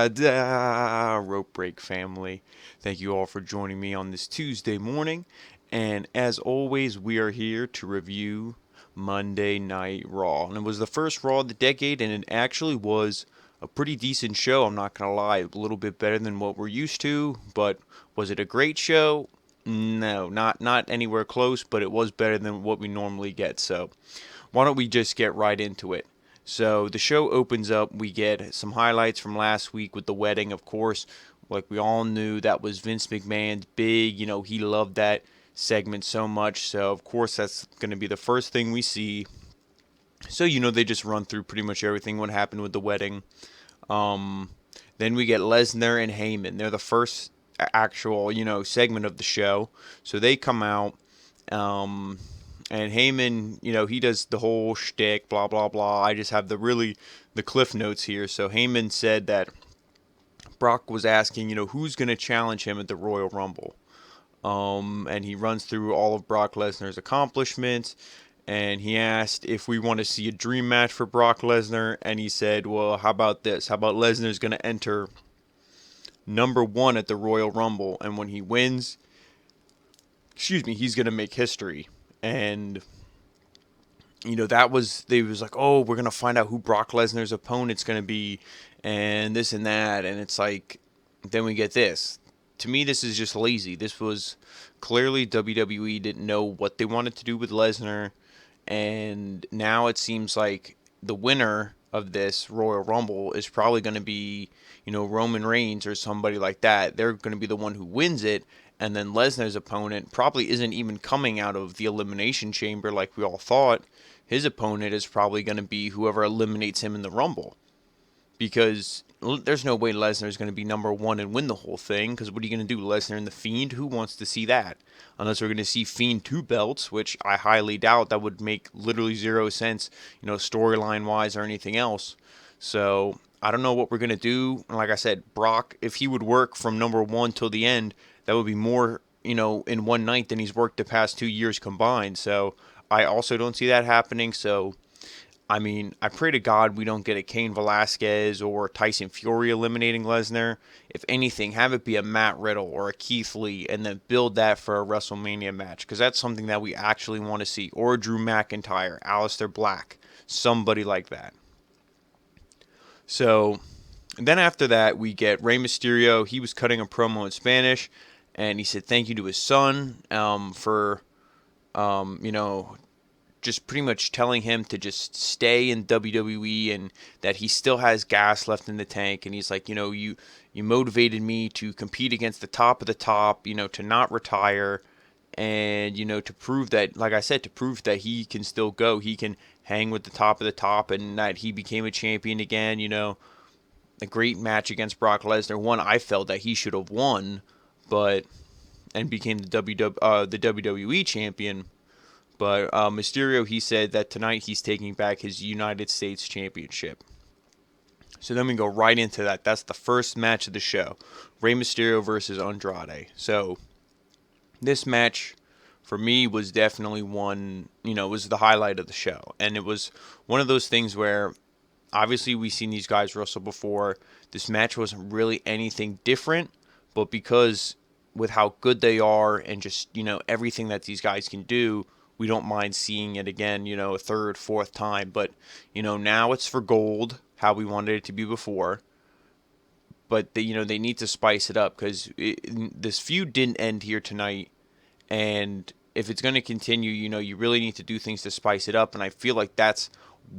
Adaaaaa, Rope Break family. Thank you all for joining me on this Tuesday morning. And as always, we are here to review Monday Night Raw. And it was the first Raw of the decade, and it actually was a pretty decent show, I'm not going to lie. A little bit better than what we're used to, but was it a great show? No, not anywhere close, but it was better than what we normally get. So why don't we just get right into it? So the show opens up. We get some highlights from last week with the wedding, of course. Like we all knew, that was Vince McMahon's big. He loved that segment so much. So, of course, that's going to be the first thing we see. So, they just run through pretty much everything what happened with the wedding. Um, then we get Lesnar and Heyman. They're the first actual, segment of the show. So they come out. And Heyman, he does the whole shtick, blah, blah, blah. I just have the cliff notes here. So Heyman said that Brock was asking, who's going to challenge him at the Royal Rumble. And he runs through all of Brock Lesnar's accomplishments. And he asked if we want to see a dream match for Brock Lesnar. And he said, well, how about this? How about Lesnar's going to enter number 1 at the Royal Rumble. And when he wins, he's going to make history. And, they was like, oh, we're going to find out who Brock Lesnar's opponent's going to be. And this and that. And it's like, then we get this. To me, this is just lazy. This was clearly WWE didn't know what they wanted to do with Lesnar. And now it seems like the winner of this Royal Rumble is probably going to be, Roman Reigns or somebody like that. They're going to be the one who wins it. And then Lesnar's opponent probably isn't even coming out of the Elimination Chamber like we all thought. His opponent is probably going to be whoever eliminates him in the Rumble. Because there's no way Lesnar is going to be number 1 and win the whole thing. Because what are you going to do, Lesnar and The Fiend? Who wants to see that? Unless we're going to see Fiend 2 belts, which I highly doubt. That would make literally zero sense, storyline-wise or anything else. So I don't know what we're going to do. Like I said, Brock, if he would work from number 1 till the end, that would be more, in one night than he's worked the past 2 years combined. So I also don't see that happening. So I pray to God we don't get a Cain Velasquez or Tyson Fury eliminating Lesnar. If anything, have it be a Matt Riddle or a Keith Lee and then build that for a WrestleMania match because that's something that we actually want to see. Or Drew McIntyre, Aleister Black, somebody like that. So then after that, we get Rey Mysterio. He was cutting a promo in Spanish, and he said thank you to his son for, just pretty much telling him to just stay in WWE and that he still has gas left in the tank. And he's like, you motivated me to compete against the top of the top, to not retire. And, to prove that, like I said, to prove that he can still go. He can hang with the top of the top and that he became a champion again, a great match against Brock Lesnar. One I felt that he should have won, and became the WWE Champion. But Mysterio, he said that tonight he's taking back his United States Championship. So then we go right into that. That's the first match of the show. Rey Mysterio versus Andrade. So this match, for me, was definitely one, was the highlight of the show. And it was one of those things where, obviously, we've seen these guys wrestle before. This match wasn't really anything different. But because with how good they are and just, everything that these guys can do, we don't mind seeing it again, a third, fourth time. But, now it's for gold, how we wanted it to be before. But, they need to spice it up because this feud didn't end here tonight. And if it's going to continue, you really need to do things to spice it up. And I feel like that's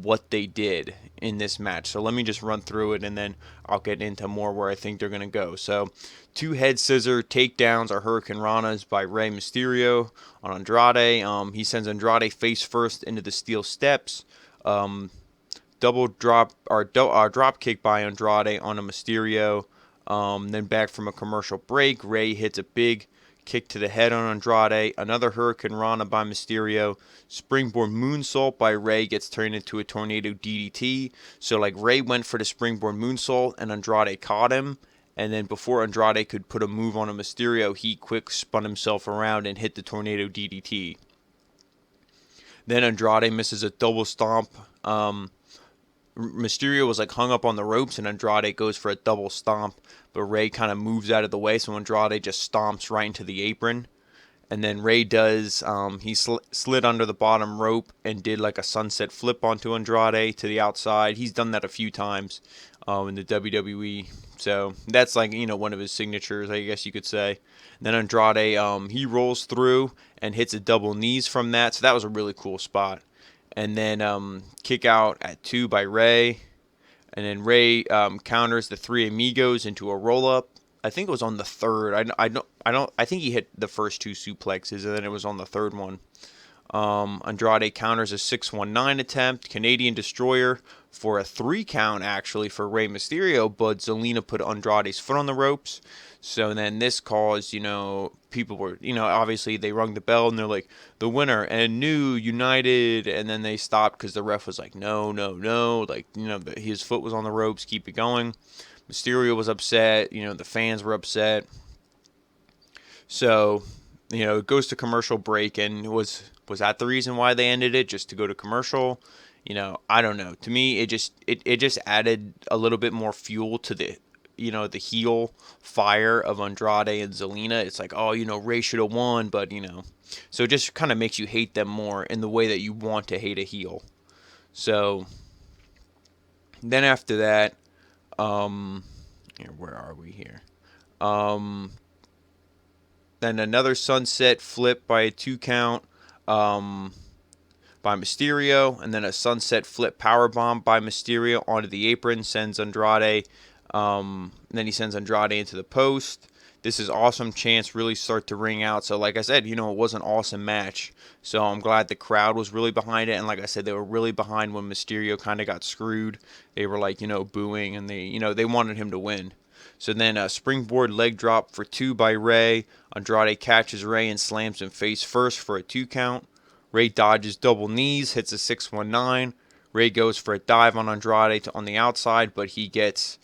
what they did in this match. So let me just run through it and then I'll get into more where I think they're going to go. So 2 head scissor takedowns or Hurricane Ranas by Rey Mysterio on Andrade. He sends Andrade face first into the steel steps. Double drop or drop kick by Andrade on a Mysterio. Then back from a commercial break, Rey hits a big kick to the head on Andrade, another Hurricane Rana by Mysterio, springboard moonsault by Rey gets turned into a tornado DDT. So Rey went for the springboard moonsault and Andrade caught him, and then before Andrade could put a move on a Mysterio, he quick spun himself around and hit the tornado DDT. Then Andrade misses a double stomp Mysterio was like hung up on the ropes, and Andrade goes for a double stomp, but Rey kind of moves out of the way, so Andrade just stomps right into the apron. And then Rey does, he slid under the bottom rope and did like a sunset flip onto Andrade to the outside. He's done that a few times in the WWE. So that's like, one of his signatures, I guess you could say. And then Andrade, he rolls through and hits a double knees from that. So that was a really cool spot. And then kick out at 2 by Rey. And then Rey counters the Three Amigos into a roll up. I think it was on the third. I think he hit the first 2 suplexes, and then it was on the third one. Andrade counters a 619 attempt, Canadian Destroyer for a 3 count actually for Rey Mysterio, but Zelina put Andrade's foot on the ropes. So then this caused, people were, obviously they rung the bell and they're like, the winner and new United, and then they stopped because the ref was like, no, no, no, like, his foot was on the ropes, keep it going. Mysterio was upset, the fans were upset. So, it goes to commercial break, and was that the reason why they ended it, just to go to commercial? I don't know. To me, it just added a little bit more fuel to the heel fire of Andrade and Zelina. It's like, oh, Rey should have won, but so it just kind of makes you hate them more in the way that you want to hate a heel. So then after that, where are we here? Then another sunset flip by a 2 count by Mysterio, and then a sunset flip powerbomb by Mysterio onto the apron, sends Andrade. Then he sends Andrade into the post. This is awesome chants really start to ring out. So like I said, it was an awesome match. So I'm glad the crowd was really behind it. And like I said, they were really behind when Mysterio kind of got screwed. They were like, booing, and they wanted him to win. So then a springboard leg drop for 2 by Rey. Andrade catches Rey and slams him face first for a 2 count. Rey dodges double knees, hits a 619. Rey goes for a dive on Andrade on the outside, but he gets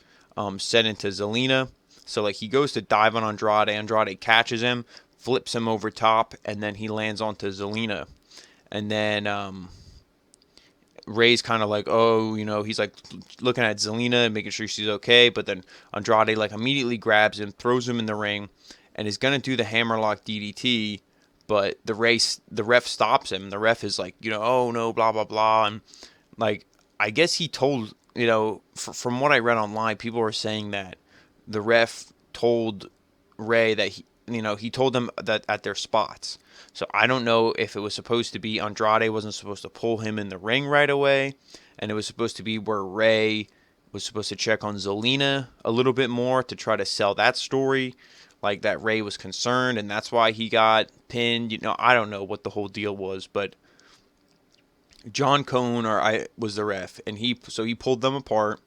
set into Zelina. So like he goes to dive on Andrade. Andrade catches him, flips him over top, and then he lands onto Zelina. And then Rey's kind of like, oh, he's like looking at Zelina and making sure she's okay. But then Andrade like immediately grabs him, throws him in the ring, and is gonna do the hammerlock DDT. But the ref stops him. The ref is like, oh no, blah blah blah, and like I guess he told, from what I read online, people were saying that the ref told Rey that he told them that at their spots. So I don't know if it was supposed to be Andrade wasn't supposed to pull him in the ring right away, and it was supposed to be where Rey was supposed to check on Zelina a little bit more to try to sell that story, like that Rey was concerned, and that's why he got pinned. I don't know what the whole deal was, but John Cone was the ref, and he pulled them apart.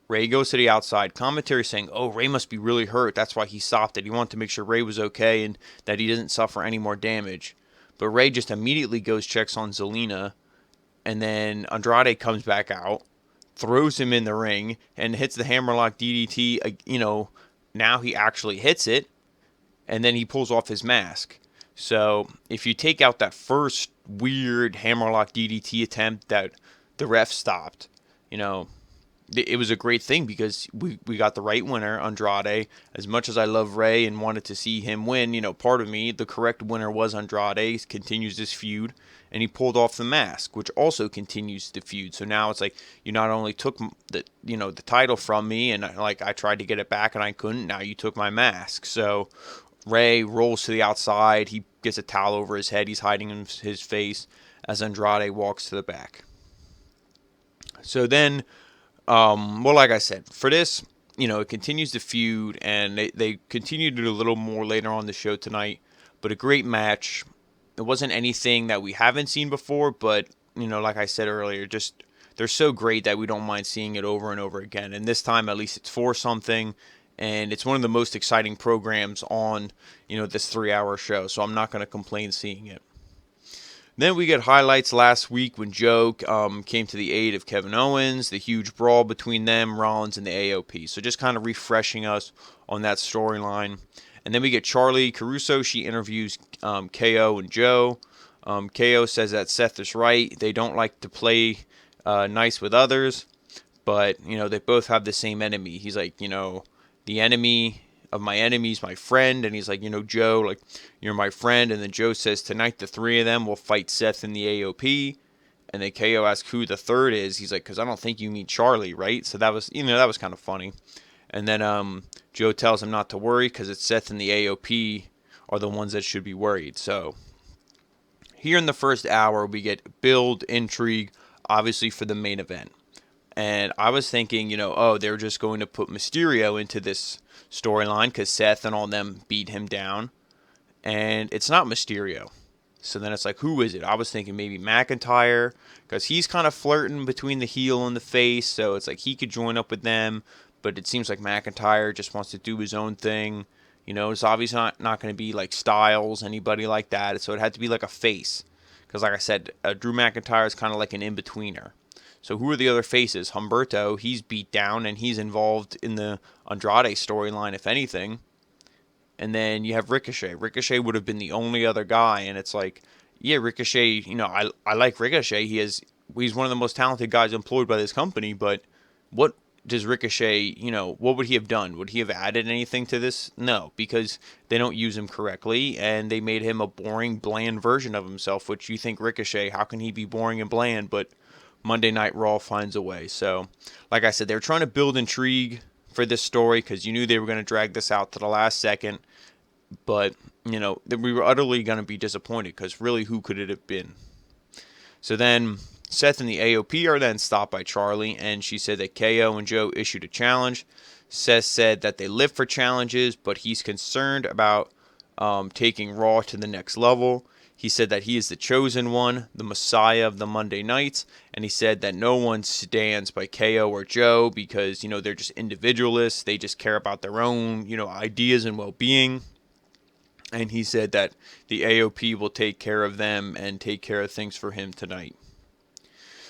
Rey goes to the outside. Commentary saying, oh, Rey must be really hurt. That's why he stopped it. He wanted to make sure Rey was okay and that he didn't suffer any more damage. But Rey just immediately checks on Zelina, and then Andrade comes back out, throws him in the ring, and hits the hammerlock DDT. Now he actually hits it, and then he pulls off his mask. So if you take out that first weird hammerlock DDT attempt that the ref stopped, it was a great thing because we got the right winner, Andrade. As much as I love Rey and wanted to see him win, part of me, the correct winner was Andrade. He continues this feud, and he pulled off the mask, which also continues the feud. So now it's like you not only took the title from me, and like I tried to get it back and I couldn't. Now you took my mask. So Rey rolls to the outside. He gets a towel over his head. He's hiding his face as Andrade walks to the back. So then, like I said, for this, it continues the feud, and they continue to do a little more later on the show tonight. But a great match. It wasn't anything that we haven't seen before, but, like I said earlier, just they're so great that we don't mind seeing it over and over again. And this time, at least it's for something. And it's one of the most exciting programs on, this 3-hour show. So I'm not going to complain seeing it. Then we get highlights last week when Joe came to the aid of Kevin Owens, the huge brawl between them, Rollins, and the AOP. So just kind of refreshing us on that storyline. And then we get Charlie Caruso. She interviews KO and Joe. KO says that Seth is right. They don't like to play nice with others. but they both have the same enemy. He's like, the enemy of my enemy is my friend, and he's like, Joe, like, you're my friend. And then Joe says, tonight the three of them will fight Seth in the AOP. And then KO asks who the third is. He's like, because I don't think you mean Charlie, right? So that was, that was kind of funny. And then Joe tells him not to worry because it's Seth and the AOP are the ones that should be worried. So here in the first hour, we get build, intrigue, obviously for the main event. And I was thinking, they're just going to put Mysterio into this storyline because Seth and all them beat him down. And it's not Mysterio. So then it's like, who is it? I was thinking maybe McIntyre because he's kind of flirting between the heel and the face. So it's like he could join up with them. But it seems like McIntyre just wants to do his own thing. It's obviously not going to be like Styles, anybody like that. So it had to be like a face. Because like I said, Drew McIntyre is kind of like an in-betweener. So who are the other faces? Humberto, he's beat down and he's involved in the Andrade storyline, if anything. And then you have Ricochet. Ricochet would have been the only other guy. And it's like, yeah, Ricochet, I like Ricochet. He's one of the most talented guys employed by this company. But what does Ricochet, what would he have done? Would he have added anything to this? No, because they don't use him correctly, and they made him a boring, bland version of himself, which you think Ricochet, how can he be boring and bland? But Monday Night Raw finds a way. So, like I said, they're trying to build intrigue for this story because you knew they were going to drag this out to the last second. But, we were utterly going to be disappointed because really, who could it have been? So then Seth and the AOP are then stopped by Charlie, and she said that KO and Joe issued a challenge. Seth said that they live for challenges, but he's concerned about taking Raw to the next level. He said that he is the chosen one, the Messiah of the Monday nights, and he said that no one stands by KO or Joe because, they're just individualists. They just care about their own, ideas and well-being. And he said that the AOP will take care of them and take care of things for him tonight.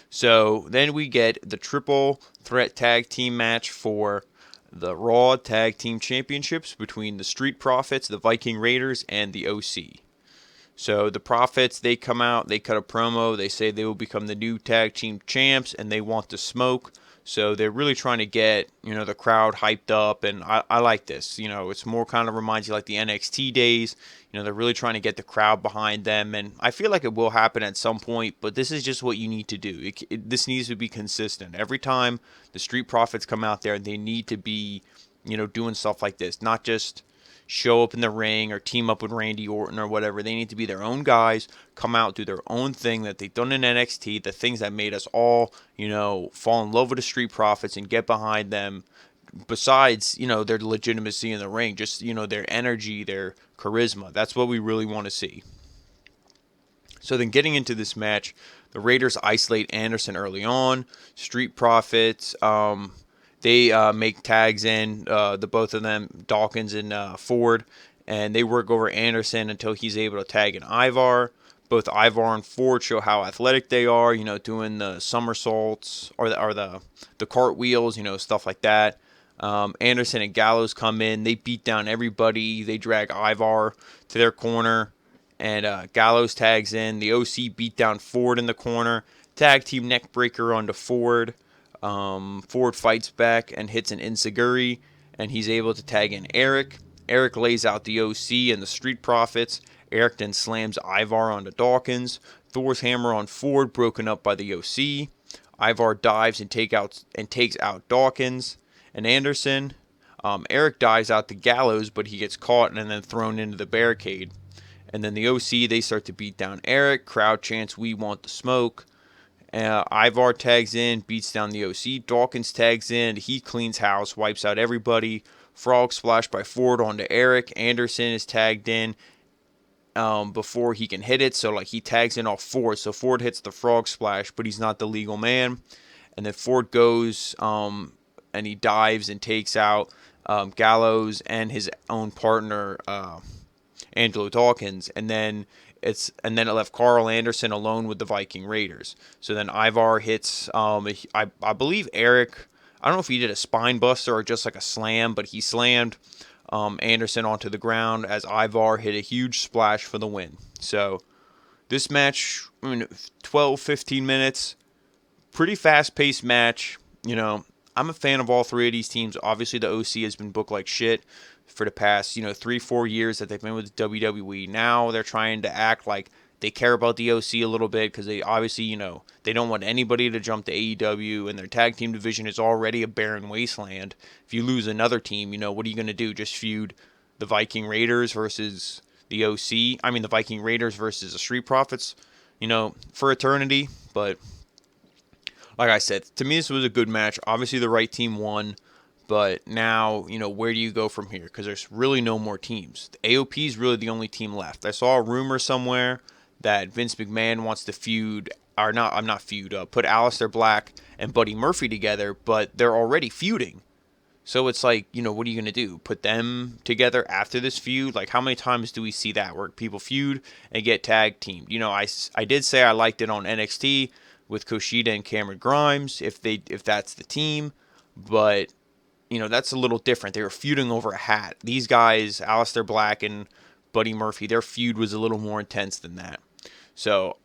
So then we get the triple threat tag team match for the Raw Tag Team Championships between the Street Profits, the Viking Raiders, and the OC. So the Profits, they come out, they cut a promo, they say they will become the new tag team champs, and they want to smoke. So they're really trying to get, the crowd hyped up, and I like this. It's more kind of reminds you like the NXT days. They're really trying to get the crowd behind them, and I feel like it will happen at some point, but this is just what you need to do. This needs to be consistent. Every time the Street Profits come out there, they need to be, doing stuff like this, not just show up in the ring or team up with Randy Orton or whatever. They need to be their own guys, come out, do their own thing that they've done in NXT, the things that made us all, fall in love with the Street Profits and get behind them. Besides, their legitimacy in the ring, just, their energy, their charisma. That's what we really want to see. So then getting into this match, the Raiders isolate Anderson early on. Street Profits, they make tags in, the both of them, Dawkins and Ford, and they work over Anderson until he's able to tag in Ivar. Both Ivar and Ford show how athletic they are, doing the somersaults or the cartwheels, stuff like that. Anderson and Gallows come in. They beat down everybody. They drag Ivar to their corner, and Gallows tags in. The OC beat down Ford in the corner. Tag team neckbreaker onto Ford. Ford fights back and hits an enziguri, and he's able to tag in Eric. Eric lays out the OC and the Street Profits. Eric then slams Ivar onto Dawkins. Thor's hammer on Ford broken up by the OC. Ivar dives and takes out Dawkins and Anderson. Eric dives out the Gallows, but he gets caught and then thrown into the barricade. And then the OC, they start to beat down Eric. Crowd chants, "We want the smoke." Ivar tags in, beats down the OC. Dawkins tags in. He cleans house, wipes out everybody. Frog splash by Ford onto Eric. Anderson is tagged in before he can hit it. So he tags in off Ford. So Ford hits the frog splash, but he's not the legal man. And then Ford goes and he dives and takes out Gallows and his own partner, Angelo Dawkins. And then it left Carl Anderson alone with the Viking Raiders. So then Ivar hits, I believe Eric, I don't know if he did a spine buster or just like a slam, but he slammed Anderson onto the ground as Ivar hit a huge splash for the win. So this match, 12, 15 minutes, pretty fast-paced match. I'm a fan of all three of these teams. Obviously, the OC has been booked like shit for the past, 3-4 years that they've been with WWE. Now they're trying to act like they care about the OC a little bit because they obviously, they don't want anybody to jump to AEW, and their tag team division is already a barren wasteland. If you lose another team, what are you going to do? Just feud the Viking Raiders versus the OC? I mean, the Viking Raiders versus the Street Profits, for eternity. But like I said, to me, this was a good match. Obviously, the right team won. But now, where do you go from here? Because there's really no more teams. The AOP is really the only team left. I saw a rumor somewhere that Vince McMahon wants to feud, or not, I'm not feud, put Aleister Black and Buddy Murphy together, but they're already feuding. So it's like, what are you going to do? Put them together after this feud? Like, how many times do we see that where people feud and get tag teamed? I did say I liked it on NXT with Kushida and Cameron Grimes, if that's the team, but that's a little different. They were feuding over a hat. These guys, Aleister Black and Buddy Murphy, their feud was a little more intense than that. So,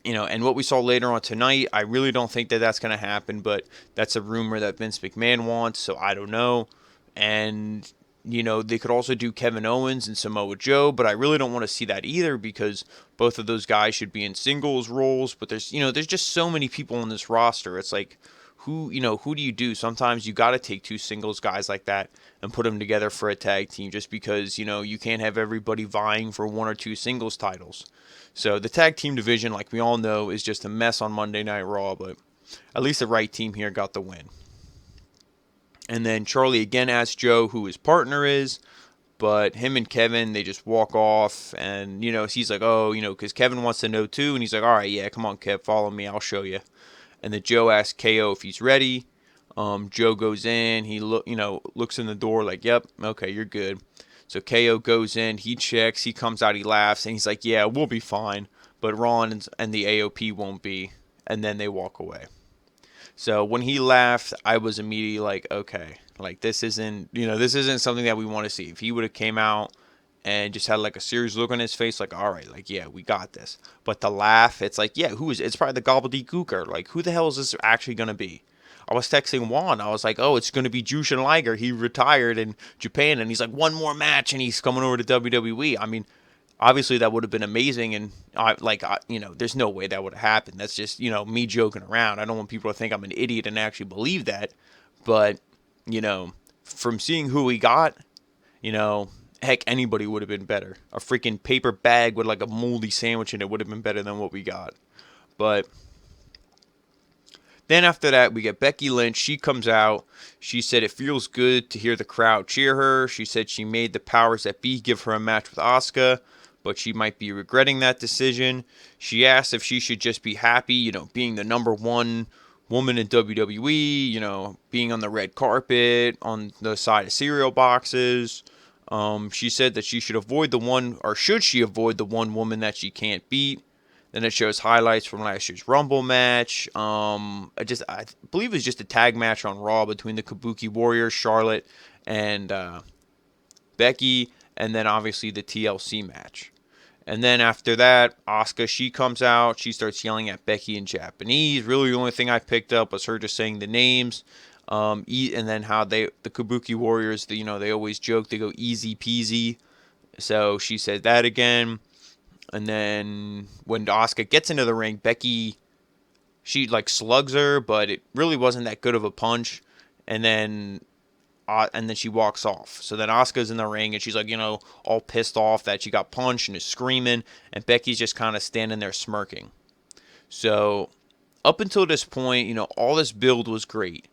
and what we saw later on tonight, I really don't think that that's going to happen, but that's a rumor that Vince McMahon wants, so I don't know. And, they could also do Kevin Owens and Samoa Joe, but I really don't want to see that either because both of those guys should be in singles roles, but there's just so many people on this roster. It's like, who do you do? Sometimes you got to take two singles guys like that and put them together for a tag team just because, you can't have everybody vying for one or two singles titles. So the tag team division, like we all know, is just a mess on Monday Night Raw, but at least the right team here got the win. And then Charlie again asked Joe who his partner is, but him and Kevin, they just walk off, and, he's like, because Kevin wants to know too, and he's like, all right, yeah, come on, Kev, follow me, I'll show you. And then Joe asks KO if he's ready. Joe goes in. He looks in the door like, yep, okay, you're good. So KO goes in. He checks. He comes out. He laughs. And he's like, yeah, we'll be fine. But Ron and the AOP won't be. And then they walk away. So when he laughed, I was immediately like, okay, like this isn't something that we want to see. If he would have came out and just had like a serious look on his face, like, all right, like, yeah, we got this. But the laugh, it's like, yeah, who is it? It's probably the gobbledygooker. Like, who the hell is this actually going to be? I was texting Juan. I was like, oh, it's going to be Jushin Liger. He retired in Japan, and he's like, one more match, and he's coming over to WWE. I mean, obviously that would have been amazing, and there's no way that would have happened. That's just, me joking around. I don't want people to think I'm an idiot and actually believe that. But, from seeing who we got, heck, anybody would have been better. A freaking paper bag with like a moldy sandwich in it would have been better than what we got. But then after that, we get Becky Lynch. She comes out. She said it feels good to hear the crowd cheer her. She said she made the powers that be give her a match with Asuka, but she might be regretting that decision. She asked if she should just be happy, being the number one woman in WWE, being on the red carpet, on the side of cereal boxes. She said that she should avoid the one, or should she avoid the one woman that she can't beat. Then it shows highlights from last year's Rumble match. I believe it was just a tag match on Raw between the Kabuki Warriors, Charlotte, and Becky, and then obviously the TLC match. And then after that, Asuka, she comes out. She starts yelling at Becky in Japanese. Really, the only thing I picked up was her just saying the names. And then how the Kabuki Warriors, they always joke, they go easy peasy. So she said that again. And then when Asuka gets into the ring, Becky, she like slugs her, but it really wasn't that good of a punch. And then she walks off. So then Asuka's in the ring, and she's like, all pissed off that she got punched and is screaming. And Becky's just kind of standing there smirking. So up until this point, all this build was great.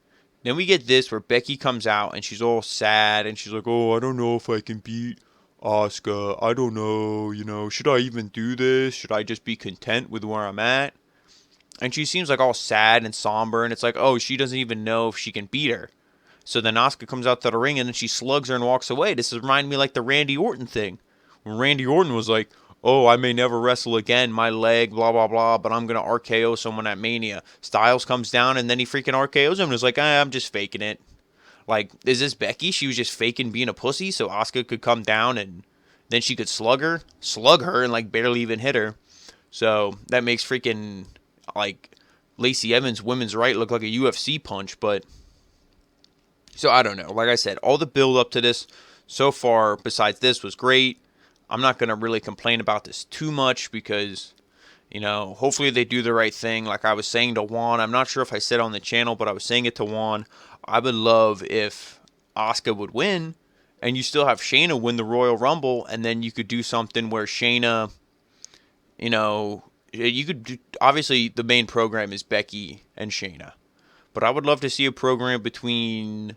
Then we get this where Becky comes out, and she's all sad, and she's like, oh, I don't know if I can beat Asuka. I don't know, should I even do this? Should I just be content with where I'm at? And she seems like all sad and somber, and it's like, oh, she doesn't even know if she can beat her. So then Asuka comes out to the ring, and then she slugs her and walks away. This is reminding me like the Randy Orton thing. When Randy Orton was like, oh, I may never wrestle again, my leg, blah, blah, blah, but I'm going to RKO someone at Mania. Styles comes down, and then he freaking RKOs him, and is like, I'm just faking it. Like, is this Becky? She was just faking being a pussy so Asuka could come down and then she could slug her and like barely even hit her. So that makes freaking like Lacey Evans' women's right look like a UFC punch. But So I don't know. Like I said, all the build up to this so far, besides this, was great. I'm not going to really complain about this too much because, hopefully they do the right thing. Like I was saying to Juan, I'm not sure if I said on the channel, but I was saying it to Juan. I would love if Asuka would win and you still have Shayna win the Royal Rumble, and then you could do something where Shayna, you could do, obviously the main program is Becky and Shayna, but I would love to see a program between,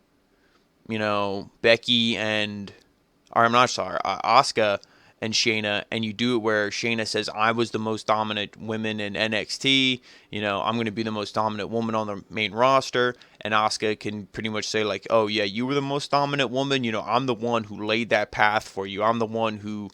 Becky and, or I'm not sorry, Asuka and Shayna, and you do it where Shayna says, I was the most dominant woman in NXT, I'm going to be the most dominant woman on the main roster, and Asuka can pretty much say, like, oh, yeah, you were the most dominant woman, I'm the one who laid that path for you, I'm the one who,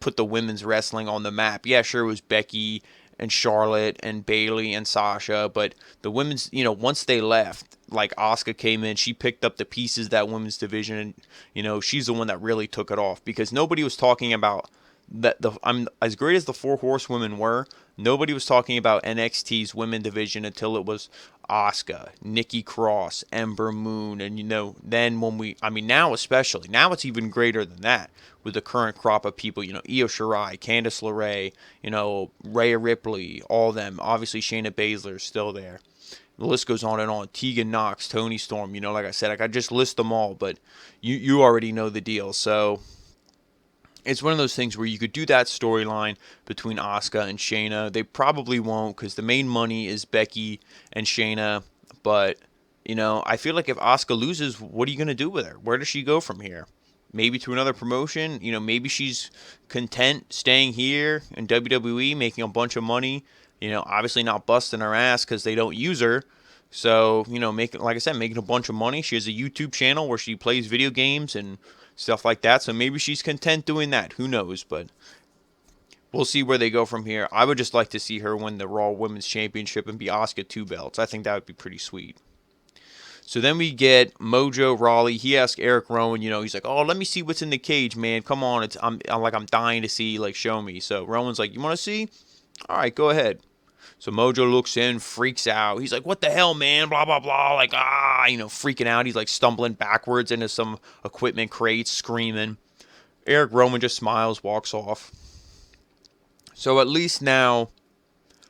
put the women's wrestling on the map. Yeah, sure, it was Becky and Charlotte and Bayley and Sasha, but the women's, once they left, like Asuka came in, she picked up the pieces of that women's division, and she's the one that really took it off because nobody was talking about that. I'm as great as the Four Horsewomen were. Nobody was talking about NXT's women division until it was Asuka, Nikki Cross, Ember Moon, and then now especially now it's even greater than that with the current crop of people. Io Shirai, Candice LeRae, Rhea Ripley, all of them. Obviously, Shayna Baszler is still there. The list goes on and on. Tegan Knox, Toni Storm. Like I said, I could just list them all, but you already know the deal. So it's one of those things where you could do that storyline between Asuka and Shayna. They probably won't because the main money is Becky and Shayna. But, I feel like if Asuka loses, what are you going to do with her? Where does she go from here? Maybe to another promotion? Maybe she's content staying here in WWE, making a bunch of money. Obviously not busting her ass because they don't use her. So, like I said, making a bunch of money. She has a YouTube channel where she plays video games and stuff like that. So maybe she's content doing that. Who knows? But we'll see where they go from here. I would just like to see her win the Raw Women's Championship and be Asuka 2 belts. I think that would be pretty sweet. So then we get Mojo Rawley. He asked Eric Rowan, he's like, "Oh, let me see what's in the cage, man. Come on, I'm dying to see. Like, show me." So Rowan's like, "You want to see? All right, go ahead." So Mojo looks in, freaks out. He's like, "What the hell, man? Blah, blah, blah." Like, freaking out. He's like stumbling backwards into some equipment crates, screaming. Eric Rowan just smiles, walks off. So at least now,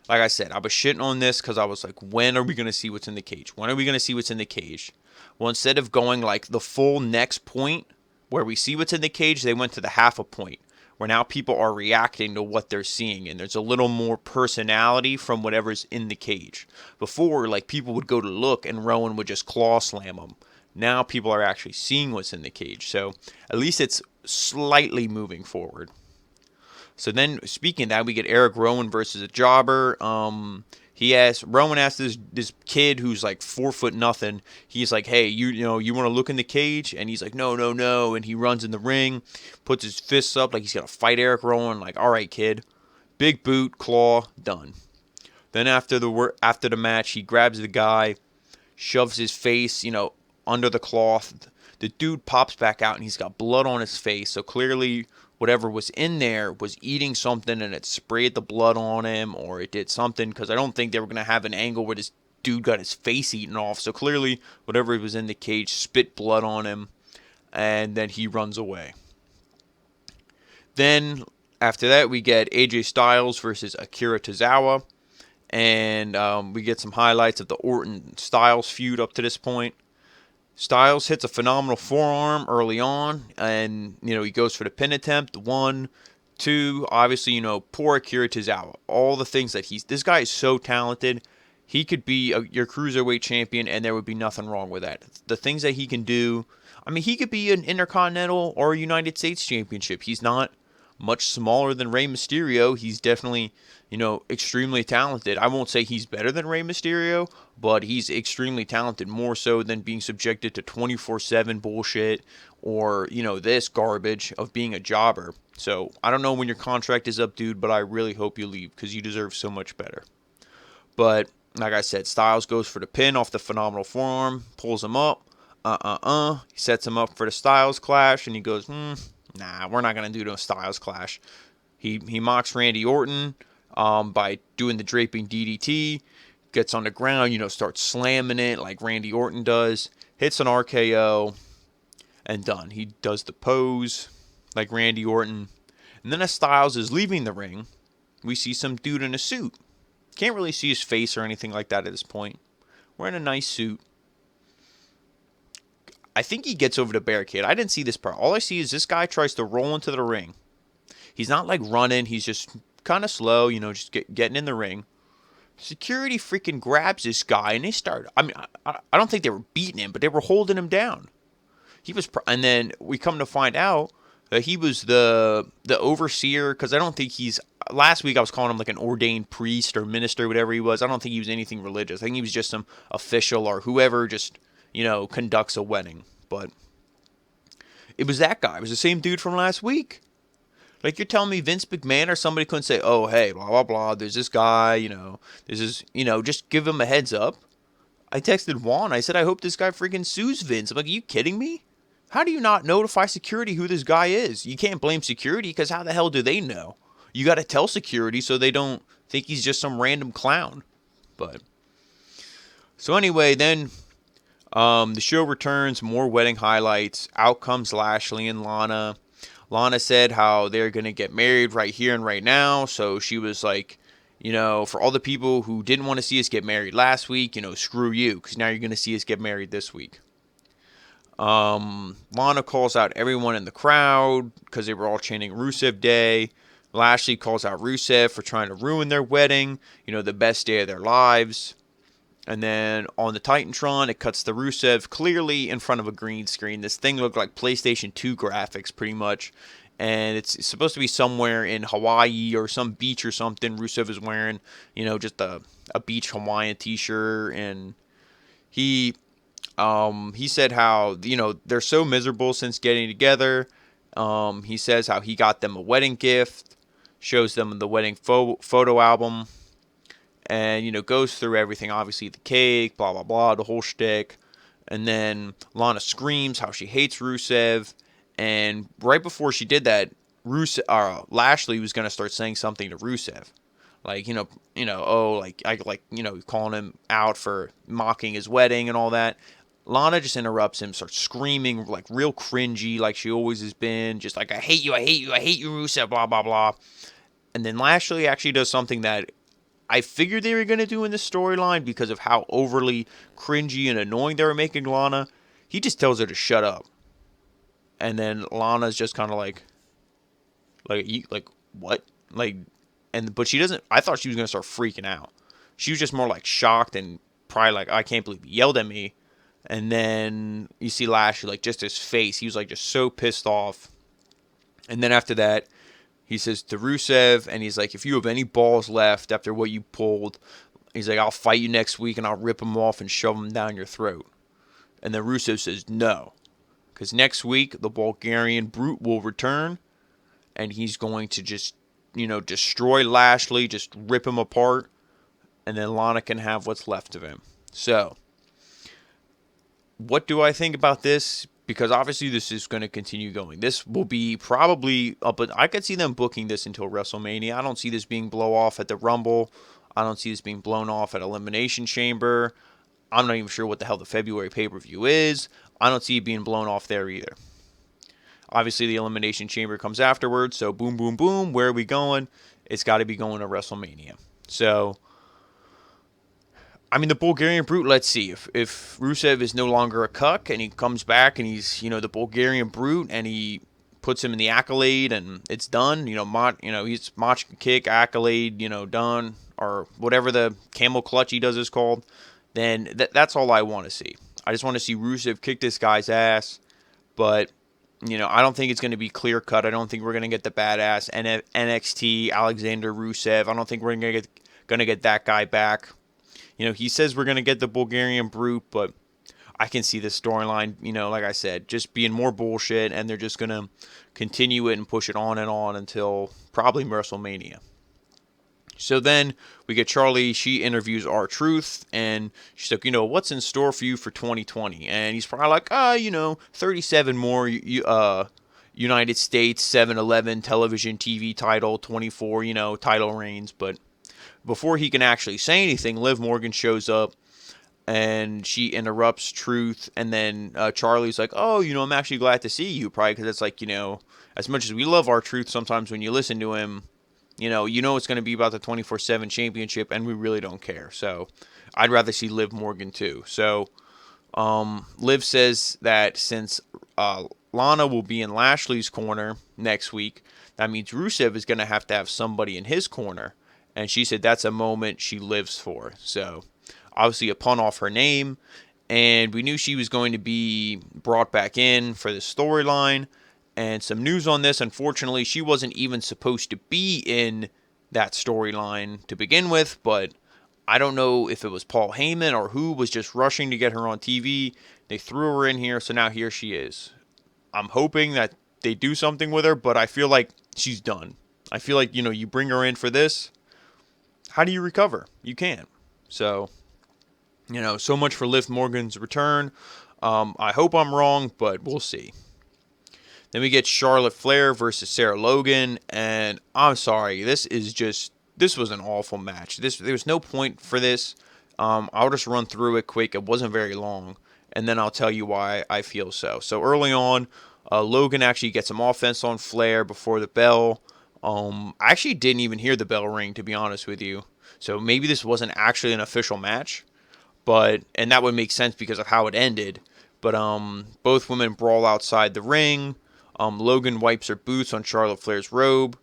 like I said, I was shitting on this because I was like, when are we going to see what's in the cage? When are we going to see what's in the cage? Well, instead of going like the full next point where we see what's in the cage, they went to the half a point where now people are reacting to what they're seeing, and there's a little more personality from whatever's in the cage. Before, like, people would go to look and Rowan would just claw slam them. Now people are actually seeing what's in the cage, so at least it's slightly moving forward. So then, speaking of that, we get Eric Rowan versus a jobber. Rowan asked this kid who's like 4 foot nothing. He's like, "Hey, you want to look in the cage?" And he's like, "No, no, no." And he runs in the ring, puts his fists up like he's gonna fight Eric Rowan. Like, "All right, kid." Big boot, claw, done. Then after the match, he grabs the guy, shoves his face, under the cloth. The dude pops back out and he's got blood on his face. So clearly, whatever was in there was eating something and it sprayed the blood on him, or it did something, because I don't think they were going to have an angle where this dude got his face eaten off. So clearly, whatever was in the cage spit blood on him, and then he runs away. Then, after that, we get AJ Styles versus Akira Tozawa, and we get some highlights of the Orton-Styles feud up to this point. Styles hits a phenomenal forearm early on, and, he goes for the pin attempt. 1, 2, obviously, poor Akira Tozawa. All the things that this guy is so talented. He could be your cruiserweight champion, and there would be nothing wrong with that. The things that he can do, he could be an Intercontinental or a United States Championship. He's not much smaller than Rey Mysterio. He's definitely, extremely talented. I won't say he's better than Rey Mysterio, but he's extremely talented, more so than being subjected to 24/7 bullshit or, this garbage of being a jobber. So I don't know when your contract is up, dude, but I really hope you leave because you deserve so much better. But like I said, Styles goes for the pin off the phenomenal forearm, pulls him up. He sets him up for the Styles clash, and he goes, nah, we're not going to do no Styles clash. He mocks Randy Orton by doing the draping DDT, gets on the ground, starts slamming it like Randy Orton does. hits an RKO, and done. He does the pose like Randy Orton. And then as Styles is leaving the ring, we see some dude in a suit. Can't really see his face or anything like that at this point. Wearing a nice suit. I think he gets over the barricade. I didn't see this part. All I see is this guy tries to roll into the ring. He's not like running. He's just kind of slow, just getting in the ring. Security freaking grabs this guy and they start. I mean, I don't think they were beating him, but they were holding him down. And then we come to find out that he was the overseer, because I don't think he's. Last week I was calling him like an ordained priest or minister, whatever he was. I don't think he was anything religious. I think he was just some official or whoever just conducts a wedding. But it was that guy. It was the same dude from last week. Like, you're telling me Vince McMahon or somebody couldn't say, oh, hey, blah, blah, blah, there's this guy, there's this, just give him a heads up. I texted Juan. I said, I hope this guy freaking sues Vince. I'm like, are you kidding me? How do you not notify security who this guy is? You can't blame security, because how the hell do they know? You got to tell security so they don't think he's just some random clown. But so anyway, then the show returns, more wedding highlights. Out comes Lashley and Lana. Lana said how they're going to get married right here and right now. So she was like, for all the people who didn't want to see us get married last week, screw you, because now you're going to see us get married this week. Lana calls out everyone in the crowd because they were all chanting Rusev Day. Lashley calls out Rusev for trying to ruin their wedding, the best day of their lives. And then on the Titantron, it cuts to Rusev clearly in front of a green screen. This thing looked like PlayStation 2 graphics pretty much. And it's supposed to be somewhere in Hawaii or some beach or something. Rusev is wearing, just a beach Hawaiian t-shirt. And he said how, they're so miserable since getting together. He says how he got them a wedding gift. Shows them the wedding photo album. And, goes through everything. Obviously, the cake, blah, blah, blah, the whole shtick. And then Lana screams how she hates Rusev. And right before she did that, Lashley was going to start saying something to Rusev. Like, calling him out for mocking his wedding and all that. Lana just interrupts him, starts screaming, like, real cringy, like she always has been. Just like, I hate you, Rusev, blah, blah, blah. And then Lashley actually does something that I figured they were going to do in this storyline because of how overly cringy and annoying they were making Lana. He just tells her to shut up. And then Lana's just kind of like, what? But she doesn't, I thought she was going to start freaking out. She was just more like shocked and probably like, I can't believe he yelled at me. And then you see Lashley, like, just his face. He was like just so pissed off. And then after that, he says to Rusev, and he's like, if you have any balls left after what you pulled, he's like, I'll fight you next week and I'll rip them off and shove them down your throat. And then Rusev says no. Because next week, the Bulgarian Brute will return, and he's going to just, destroy Lashley, just rip him apart, and then Lana can have what's left of him. So, what do I think about this? Because obviously this is going to continue going. This will be probably up, but I could see them booking this until WrestleMania. I don't see this being blow off at the Rumble. I don't see this being blown off at Elimination Chamber. I'm not even sure what the hell the February pay-per-view is. I don't see it being blown off there either. Obviously, the Elimination Chamber comes afterwards, so boom, boom, boom. Where are we going? It's got to be going to WrestleMania. So, I mean, the Bulgarian Brute, let's see. If Rusev is no longer a cuck and he comes back and he's, the Bulgarian Brute and he puts him in the Accolade and it's done, he's Mach Kick, Accolade, done, or whatever the camel clutch he does is called, then that's all I want to see. I just want to see Rusev kick this guy's ass, but, I don't think it's going to be clear-cut. I don't think we're going to get the badass NXT Alexander Rusev. I don't think we're going to get that guy back. He says we're going to get the Bulgarian Brute, but I can see this storyline, like I said, just being more bullshit, and they're just going to continue it and push it on and on until probably WrestleMania. So then we get Charlie. She interviews R-Truth, and she's like, what's in store for you for 2020? And he's probably like, 37 more United States 7-Eleven television TV title, 24, title reigns. But before he can actually say anything, Liv Morgan shows up. and she interrupts Truth, and then Charlie's like, "Oh, I'm actually glad to see you," probably because it's like, as much as we love our Truth, sometimes when you listen to him, it's going to be about the 24/7 championship, and we really don't care. So I'd rather see Liv Morgan too. So Liv says that since Lana will be in Lashley's corner next week, that means Rusev is going to have somebody in his corner. And she said that's a moment she lives for. So obviously a pun off her name. And we knew she was going to be brought back in for the storyline. And some news on this, unfortunately, she wasn't even supposed to be in that storyline to begin with, but I don't know if it was Paul Heyman or who was just rushing to get her on TV. They threw her in here, so now here she is. I'm hoping that they do something with her, but I feel like she's done. I feel like, you bring her in for this. How do you recover? You can't. So, so much for Liv Morgan's return. I hope I'm wrong, but we'll see. Then we get Charlotte Flair versus Sarah Logan, and I'm sorry, this was an awful match. There was no point for this. I'll just run through it quick. It wasn't very long, and then I'll tell you why I feel so. So early on, Logan actually gets some offense on Flair before the bell. I actually didn't even hear the bell ring, to be honest with you. So maybe this wasn't actually an official match, and that would make sense because of how it ended. But both women brawl outside the ring. Logan wipes her boots on Charlotte Flair's robe.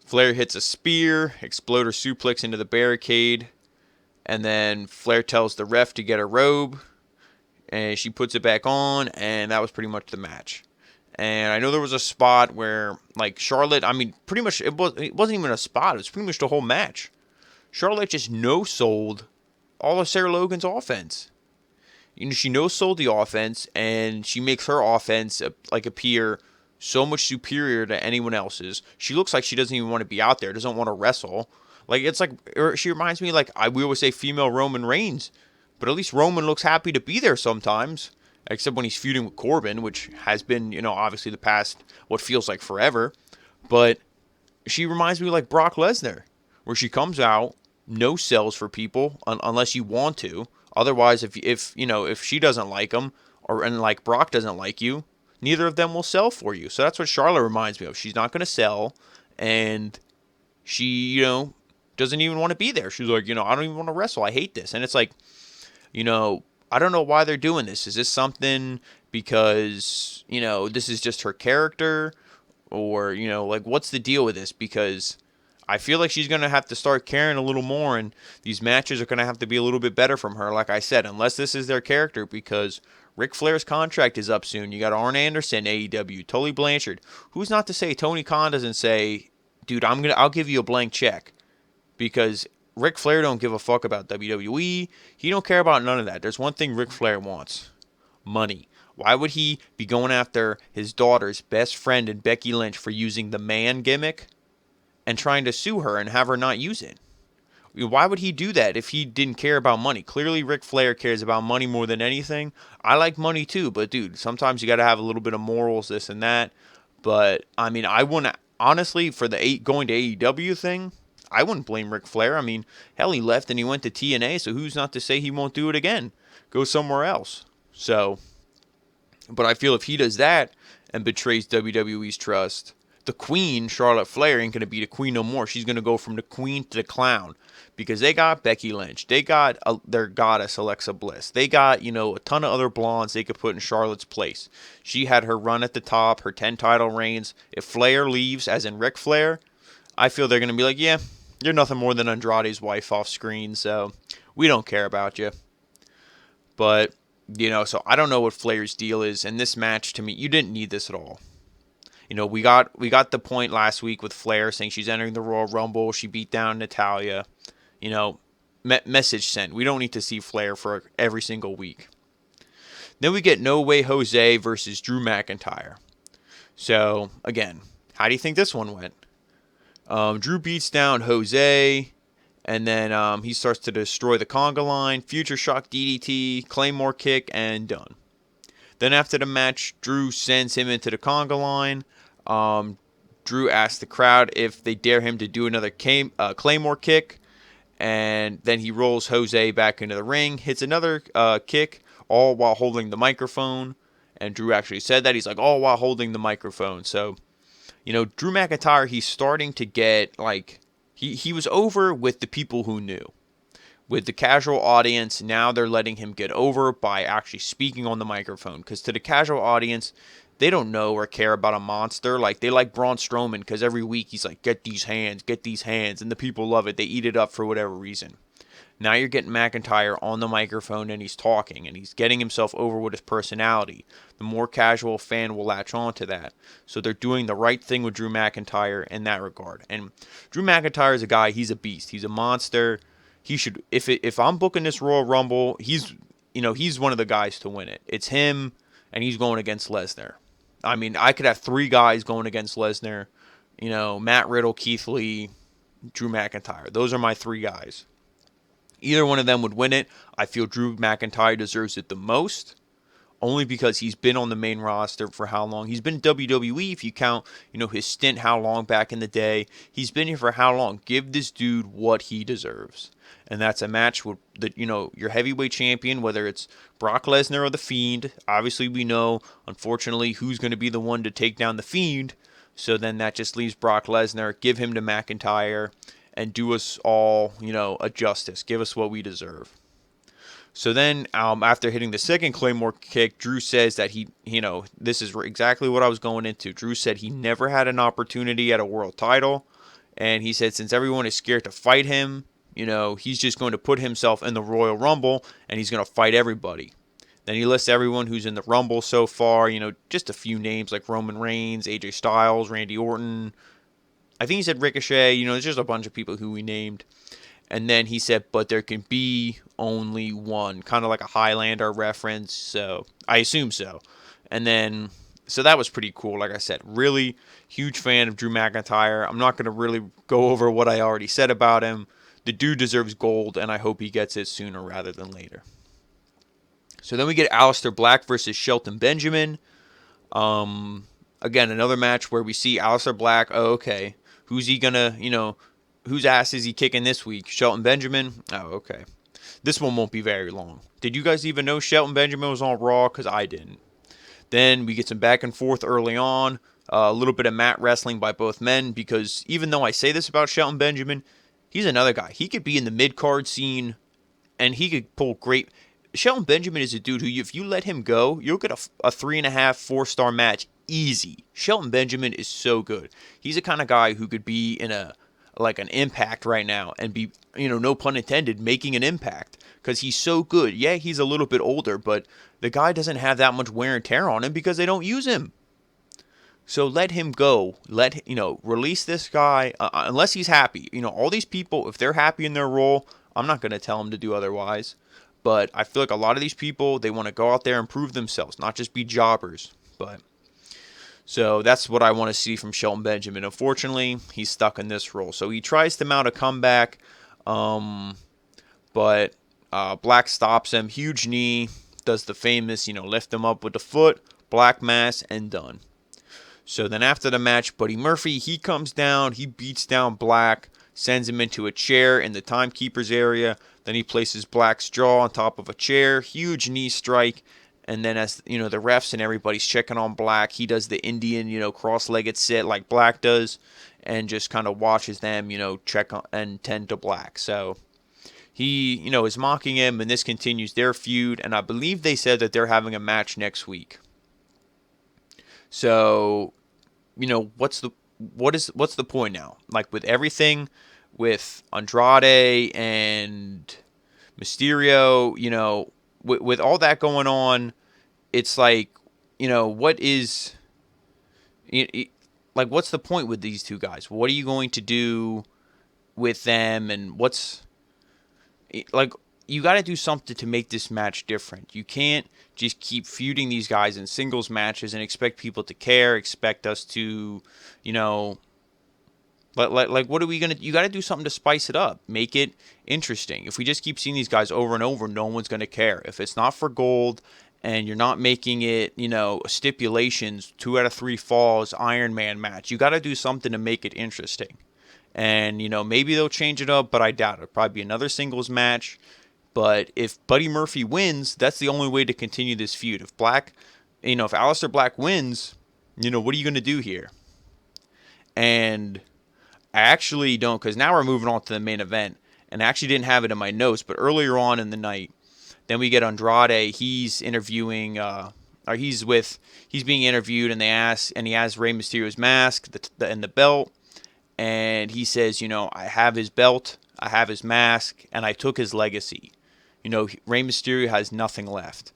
Flair hits a spear, exploder suplex into the barricade, and then Flair tells the ref to get her robe, and she puts it back on, and that was pretty much the match. And I know there was a spot where, like, Charlotte, pretty much, it wasn't even a spot, it was pretty much the whole match. Charlotte just no-sold all of Sarah Logan's offense. She no-sold the offense, and she makes her offense, appear so much superior to anyone else's. She looks like she doesn't even want to be out there, doesn't want to wrestle. She reminds me, we always say female Roman Reigns, but at least Roman looks happy to be there sometimes, except when he's feuding with Corbin, which has been, obviously the past, what feels like forever. But she reminds me like Brock Lesnar, where she comes out, no sells for people unless you want to. Otherwise, if she doesn't like them, and like Brock doesn't like you, neither of them will sell for you. So that's what Charlotte reminds me of. She's not going to sell, and she, doesn't even want to be there. She's like, I don't even want to wrestle. I hate this. And it's like, I don't know why they're doing this. Is this something because, this is just her character? Or, what's the deal with this? Because I feel like she's going to have to start caring a little more, and these matches are going to have to be a little bit better from her, like I said, unless this is their character, because Ric Flair's contract is up soon. You got Arn Anderson, AEW, Tully Blanchard. Who's not to say Tony Khan doesn't say, dude, I'll give you a blank check, because Ric Flair don't give a fuck about WWE. He don't care about none of that. There's one thing Ric Flair wants: money. Why would he be going after his daughter's best friend and Becky Lynch for using the man gimmick and trying to sue her and have her not use it? Why would he do that if he didn't care about money? Clearly, Ric Flair cares about money more than anything. I like money too, but dude, sometimes you got to have a little bit of morals, this and that. But I wouldn't, honestly, for the going to AEW thing, I wouldn't blame Ric Flair. Hell, he left and he went to TNA, so who's not to say he won't do it again? Go somewhere else. So, but I feel if he does that and betrays WWE's trust, the queen, Charlotte Flair, ain't going to be the queen no more. She's going to go from the queen to the clown. Because they got Becky Lynch. They got their goddess, Alexa Bliss. They got, a ton of other blondes they could put in Charlotte's place. She had her run at the top, her 10 title reigns. If Flair leaves, as in Ric Flair, I feel they're going to be like, yeah, you're nothing more than Andrade's wife off screen, so we don't care about you. But, so I don't know what Flair's deal is. And this match, to me, you didn't need this at all. We got the point last week with Flair saying she's entering the Royal Rumble. She beat down Natalya. Message sent. We don't need to see Flair for every single week. Then we get No Way Jose versus Drew McIntyre. So, again, how do you think this one went? Drew beats down Jose, and then he starts to destroy the conga line, Future Shock DDT, Claymore kick, and done. Then after the match, Drew sends him into the conga line. Drew asks the crowd if they dare him to do another Claymore kick. and then he rolls Jose back into the ring, hits another kick, all while holding the microphone. And Drew actually said that. He's like, all while holding the microphone. So, Drew McIntyre, he's starting to get, like, he was over with the people who knew. With the casual audience, now they're letting him get over by actually speaking on the microphone. Because to the casual audience, they don't know or care about a monster. Like, they like Braun Strowman because every week he's like, get these hands. And the people love it. They eat it up for whatever reason. Now you're getting McIntyre on the microphone and he's talking and he's getting himself over with his personality. The more casual fan will latch on to that. So they're doing the right thing with Drew McIntyre in that regard. And Drew McIntyre is a guy, he's a beast. He's a monster. He should, if I'm booking this Royal Rumble, he's one of the guys to win it. It's him and he's going against Lesnar. I mean, I could have 3 guys going against Lesnar. Matt Riddle, Keith Lee, Drew McIntyre. Those are my 3 guys. Either one of them would win it. I feel Drew McIntyre deserves it the most, only because he's been on the main roster for how long? He's been WWE, if you count, his stint how long back in the day. He's been here for how long? Give this dude what he deserves. And that's a match with your heavyweight champion, whether it's Brock Lesnar or The Fiend. Obviously, we know, unfortunately, who's going to be the one to take down The Fiend. So then that just leaves Brock Lesnar. Give him to McIntyre and do us all, a justice. Give us what we deserve. So then, after hitting the second Claymore kick, Drew says that this is exactly what I was going into. Drew said he never had an opportunity at a world title. And he said since everyone is scared to fight him, he's just going to put himself in the Royal Rumble and he's going to fight everybody. Then he lists everyone who's in the Rumble so far, just a few names like Roman Reigns, AJ Styles, Randy Orton. I think he said Ricochet, there's just a bunch of people who we named. And then he said, but there can be only one, kind of like a Highlander reference, so I assume so. And then, so that was pretty cool, like I said. Really huge fan of Drew McIntyre. I'm not going to really go over what I already said about him. The dude deserves gold, and I hope he gets it sooner rather than later. So then we get Aleister Black versus Shelton Benjamin. Again, another match where we see Aleister Black. Oh, okay. Who's he gonna, whose ass is he kicking this week? Shelton Benjamin? Oh, okay. This one won't be very long. Did you guys even know Shelton Benjamin was on Raw? Because I didn't. Then we get some back and forth early on. A little bit of mat wrestling by both men. Because even though I say this about Shelton Benjamin, he's another guy. He could be in the mid-card scene. And he could pull great... Shelton Benjamin is a dude who, if you let him go, you'll get a 3.5, 4-star match easy. Shelton Benjamin is so good. He's the kind of guy who could be in an Impact right now and be, no pun intended, making an impact because he's so good. Yeah, he's a little bit older, but the guy doesn't have that much wear and tear on him because they don't use him. So let him go. Release this guy unless he's happy. All these people, if they're happy in their role, I'm not going to tell them to do otherwise. But I feel like a lot of these people, they want to go out there and prove themselves, not just be jobbers. So that's what I want to see from Shelton Benjamin. Unfortunately, he's stuck in this role. So he tries to mount a comeback, but Black stops him. Huge knee, does the famous, lift him up with the foot, Black mass, and done. So then after the match, Buddy Murphy, he comes down, he beats down Black, sends him into a chair in the timekeeper's area. Then he places Black's jaw on top of a chair, huge knee strike. And then as, the refs and everybody's checking on Black, he does the Indian, cross-legged sit like Black does and just kind of watches them, check on and tend to Black. So he, is mocking him, and this continues their feud. And I believe they said that they're having a match next week. So, what's the point now? Like with everything with Andrade and Mysterio, with all that going on, it's like, what is, what's the point with these two guys? What are you going to do with them? And you got to do something to make this match different. You can't just keep feuding these guys in singles matches and expect people to care, expect us to, what are we going to... You got to do something to spice it up. Make it interesting. If we just keep seeing these guys over and over, no one's going to care. If it's not for gold and you're not making it, stipulations, 2 out of 3 falls, Iron Man match, you got to do something to make it interesting. And, maybe they'll change it up, but I doubt it. It'll probably be another singles match. But if Buddy Murphy wins, that's the only way to continue this feud. If if Aleister Black wins, what are you going to do here? And I actually don't, because now we're moving on to the main event. And I actually didn't have it in my notes, but earlier on in the night, then we get Andrade. He's interviewing, he's being interviewed, and he has Rey Mysterio's mask and the belt. And he says, I have his belt, I have his mask, and I took his legacy. Rey Mysterio has nothing left.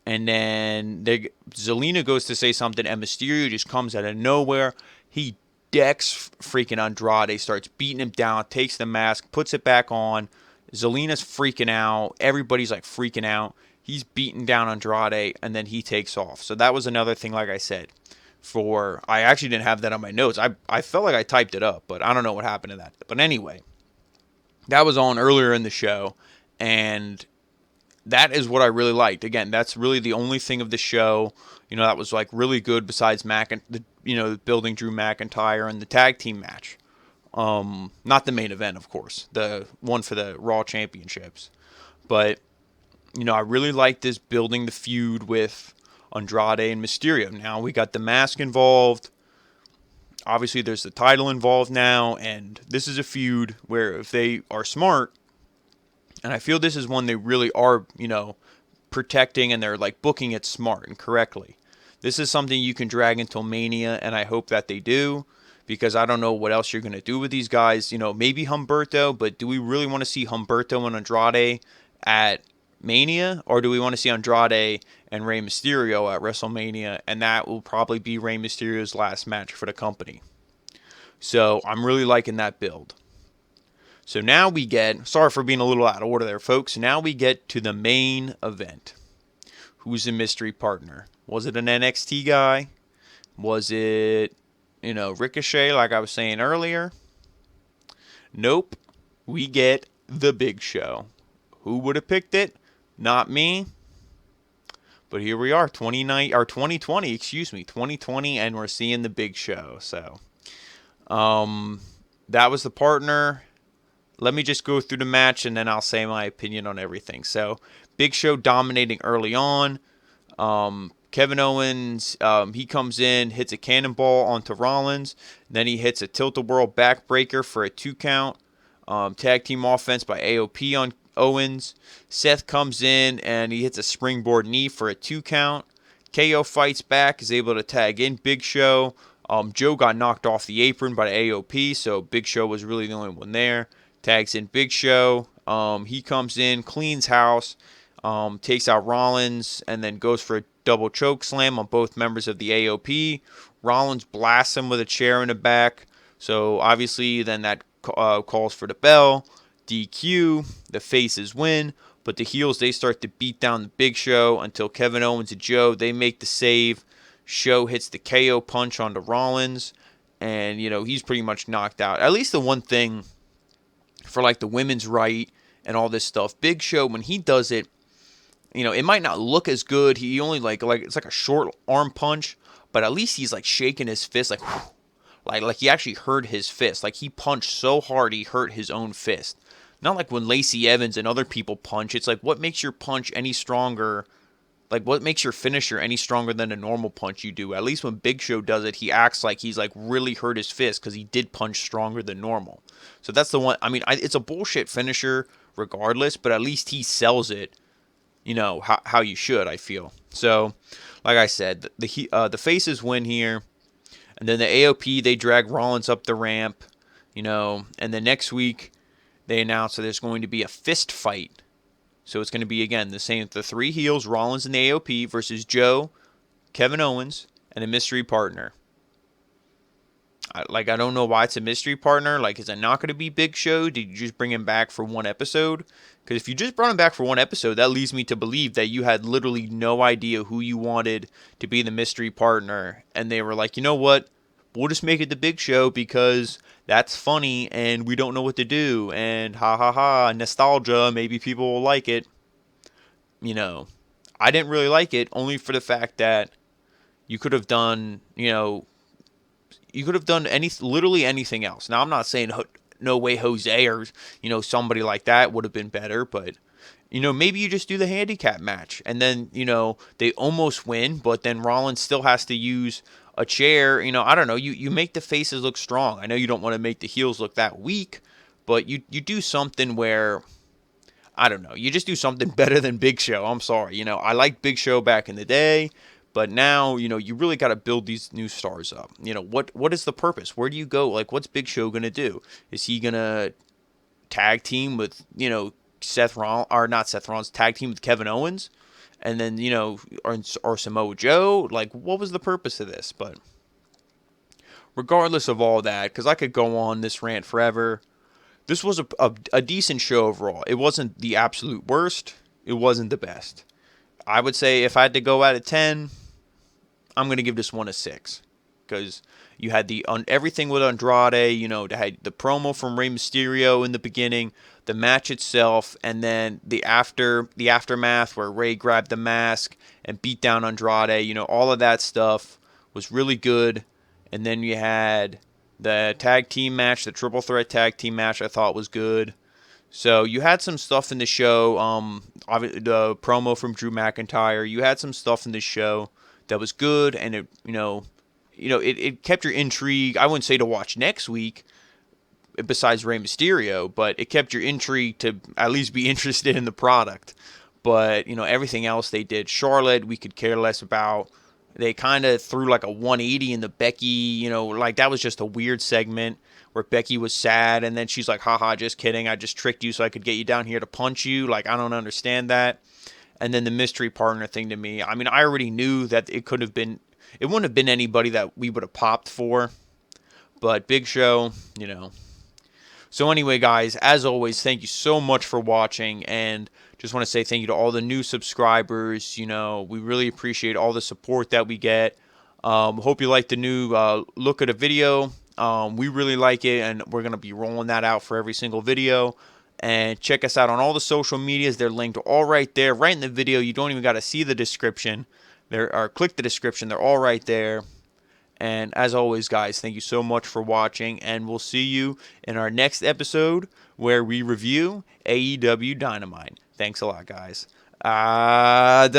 And then Zelina goes to say something, and Mysterio just comes out of nowhere. He decks freaking Andrade, starts beating him down, takes the mask, puts it back on. Zelina's freaking out. Everybody's like freaking out. He's beating down Andrade, and then he takes off. So that was another thing, like I said. I actually didn't have that on my notes. I felt like I typed it up, but I don't know what happened to that. But anyway, that was on earlier in the show, and that is what I really liked. Again, that's really the only thing of the show, that was like really good besides building Drew McIntyre and the tag team match. Not the main event, of course, the one for the Raw Championships. But, I really like this building the feud with Andrade and Mysterio. Now we got the mask involved. Obviously, there's the title involved now, and this is a feud where if they are smart, and I feel this is one they really are, protecting, and they're like booking it smart and correctly. This is something you can drag until Mania, and I hope that they do, because I don't know what else you're going to do with these guys. Maybe Humberto, but do we really want to see Humberto and Andrade at Mania, or do we want to see Andrade and Rey Mysterio at WrestleMania, and that will probably be Rey Mysterio's last match for the company. So I'm really liking that build. So now we sorry for being a little out of order there, folks. Now we get to the main event. Who's the mystery partner? Was it an NXT guy? Was it, Ricochet, like I was saying earlier? Nope. We get the Big Show. Who would have picked it? Not me. But here we are, 2020, and we're seeing the Big Show. So, that was the partner. Let me just go through the match, and then I'll say my opinion on everything. So, Big Show dominating early on. Kevin Owens, he comes in, hits a cannonball onto Rollins. Then he hits a tilt-a-whirl backbreaker for a 2 count. Tag team offense by AOP on Owens. Seth comes in, and he hits a springboard knee for a 2 count. KO fights back, is able to tag in Big Show. Joe got knocked off the apron by AOP, so Big Show was really the only one there. Tags in Big Show. He comes in, cleans house, takes out Rollins, and then goes for a double choke slam on both members of the AOP. Rollins blasts him with a chair in the back. So obviously then that calls for the bell. DQ. The faces win. But the heels, they start to beat down the Big Show until Kevin Owens and Joe, they make the save. Show hits the KO punch onto Rollins. And, he's pretty much knocked out. At least the one thing for like the women's right and all this stuff. Big Show, when he does it, it might not look as good. He only like it's like a short arm punch, but at least he's like shaking his fist like he actually hurt his fist. Like he punched so hard he hurt his own fist. Not like when Lacey Evans and other people punch. It's like, what makes your punch any stronger? Like, what makes your finisher any stronger than a normal punch you do? At least when Big Show does it, he acts like he's like really hurt his fist because he did punch stronger than normal. So that's the one. I mean, it's a bullshit finisher regardless, but at least he sells it, how you should, I feel. So, like I said, the faces win here. And then the AOP, they drag Rollins up the ramp, and the next week they announce that there's going to be a fist fight. So it's going to be, again, the 3 heels, Rollins and the AOP versus Joe, Kevin Owens, and a mystery partner. I don't know why it's a mystery partner. Like, is it not going to be Big Show? Did you just bring him back for one episode? Because if you just brought him back for one episode, that leads me to believe that you had literally no idea who you wanted to be the mystery partner. And they were like, you know what? We'll just make it the Big Show because that's funny and we don't know what to do. And ha ha ha, nostalgia, maybe people will like it. I didn't really like it, only for the fact that you could have done, you could have done literally anything else. Now I'm not saying No Way Jose or somebody like that would have been better, but maybe you just do the handicap match, and then they almost win, but then Rollins still has to use a chair. I don't know. You make the faces look strong. I know you don't want to make the heels look that weak, but you do something where, I don't know. You just do something better than Big Show. I'm sorry. I liked Big Show back in the day, but now, you really got to build these new stars up. What is the purpose? Where do you go? Like, what's Big Show going to do? Is he going to tag team with, Seth Rollins, or not Seth Rollins, tag team with Kevin Owens? And then, or Samoa Joe? Like, what was the purpose of this? But regardless of all that, because I could go on this rant forever, this was a decent show overall. It wasn't the absolute worst. It wasn't the best. I would say if I had to go out of 10, I'm going to give this one a 6. Because you had everything with Andrade, they had the promo from Rey Mysterio in the beginning, the match itself, and then the aftermath where Rey grabbed the mask and beat down Andrade. All of that stuff was really good. And then you had the tag team match, the triple threat tag team match, I thought was good. So you had some stuff in the show. The promo from Drew McIntyre. You had some stuff in the show that was good, and it kept your intrigue. I wouldn't say to watch next week, besides Rey Mysterio, but it kept your intrigue to at least be interested in the product. But everything else they did, Charlotte, we could care less about. They kind of threw like a 180 in the Becky, like that was just a weird segment where Becky was sad, and then she's like, haha, just kidding, I just tricked you so I could get you down here to punch you. Like, I don't understand that. And then the mystery partner thing to me, I mean, I already knew that it wouldn't have been anybody that we would have popped for, but Big Show, So anyway, guys, as always, thank you so much for watching, and just want to say thank you to all the new subscribers. We really appreciate all the support that we get. Hope you like the new look at a video. We really like it, and we're going to be rolling that out for every single video. And check us out on all the social medias. They're linked all right there, right in the video. You don't even got to see the description. Click the description. They're all right there. And as always, guys, thank you so much for watching, and we'll see you in our next episode where we review AEW Dynamite. Thanks a lot, guys. Adaaaaa.